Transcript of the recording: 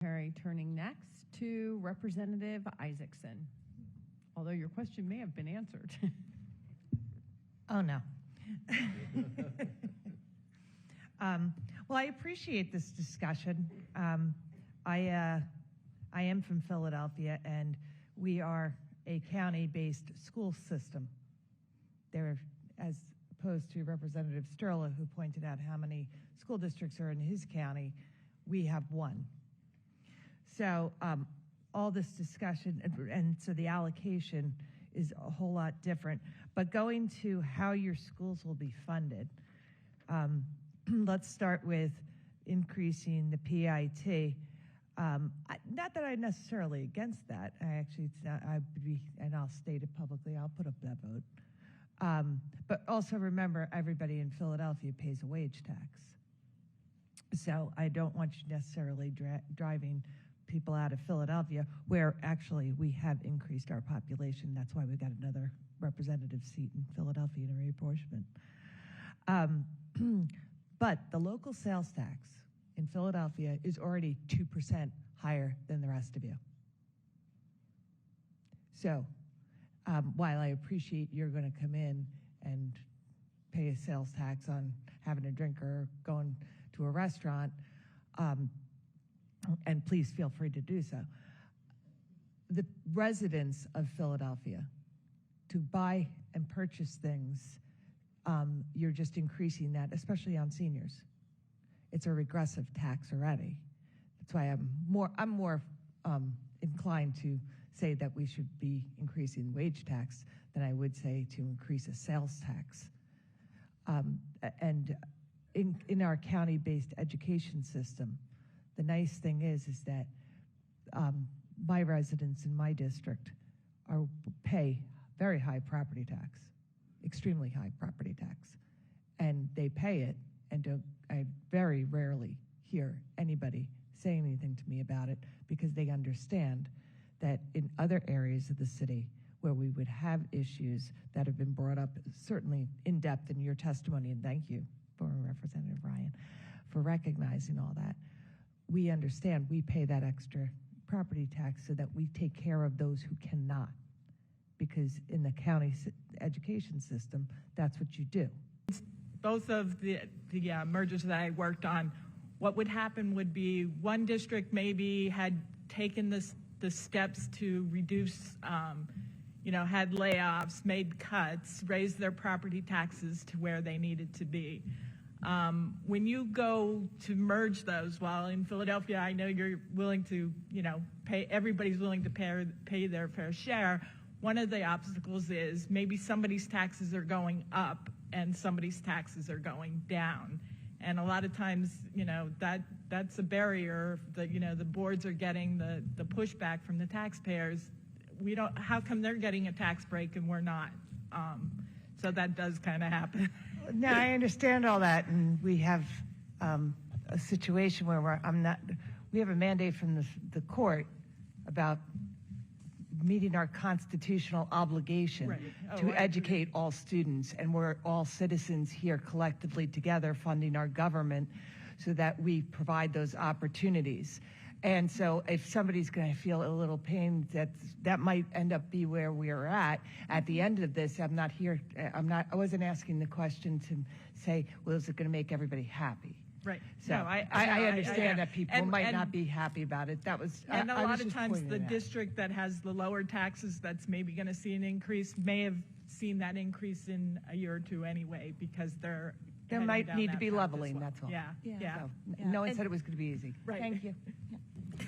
Turning next to Representative Isaacson. Although your question may have been answered. Oh, no. Well, I appreciate this discussion. I am from Philadelphia, and we are a county-based school system. There, as opposed to Representative Sterla, who pointed out how many school districts are in his county, we have one. So all this discussion, and so the allocation is a whole lot different. But going to how your schools will be funded, let's start with increasing the PIT. Not that I'm necessarily against that. I actually, it's not, I would be, and I'll state it publicly, I'll put up that vote. But also remember, everybody in Philadelphia pays a wage tax. So I don't want you necessarily driving people out of Philadelphia, where actually we have increased our population. That's why we got another representative seat in Philadelphia in a reapportionment. But the local sales tax in Philadelphia is already 2% higher than the rest of you. So while I appreciate you're going to come in and pay a sales tax on having a drink or going to a restaurant, and please feel free to do so, the residents of Philadelphia, to buy and purchase things, you're just increasing that, especially on seniors. It's a regressive tax already. That's why I'm more inclined to say that we should be increasing wage tax than I would say to increase a sales tax. And in our county-based education system, the nice thing is that my residents in my district pay very high property tax, extremely high property tax, and they pay it, and I very rarely hear anybody say anything to me about it, because they understand that in other areas of the city where we would have issues that have been brought up certainly in depth in your testimony, and thank you, former Representative Ryan, for recognizing all that. We understand we pay that extra property tax so that we take care of those who cannot, because in the county education system, that's what you do. Both of the mergers that I worked on, what would happen would be one district maybe had taken the steps to reduce, had layoffs, made cuts, raised their property taxes to where they needed to be. When you go to merge those, while in Philadelphia, I know you're willing to, pay, everybody's willing to pay their fair share. One of the obstacles is maybe somebody's taxes are going up and somebody's taxes are going down. And a lot of times, that's a barrier that, the boards are getting the pushback from the taxpayers. How come they're getting a tax break and we're not? So that does kind of happen. Now, I understand all that, and we have a situation where we have a mandate from the court about meeting our constitutional obligation to educate all students, and we're all citizens here collectively together funding our government so that we provide those opportunities. And so if somebody's going to feel a little pain, that might end up be where we're at the end of this. I wasn't asking the question to say, well, is it going to make everybody happy? Right. So no, I understand that people might not be happy about it. That was, and a lot of times the district that has the lower taxes that's maybe going to see an increase may have seen that increase in a year or two anyway, because there might need to be leveling. Well. That's all. Yeah. So, no one said it was going to be easy. Right. Thank you. Yeah.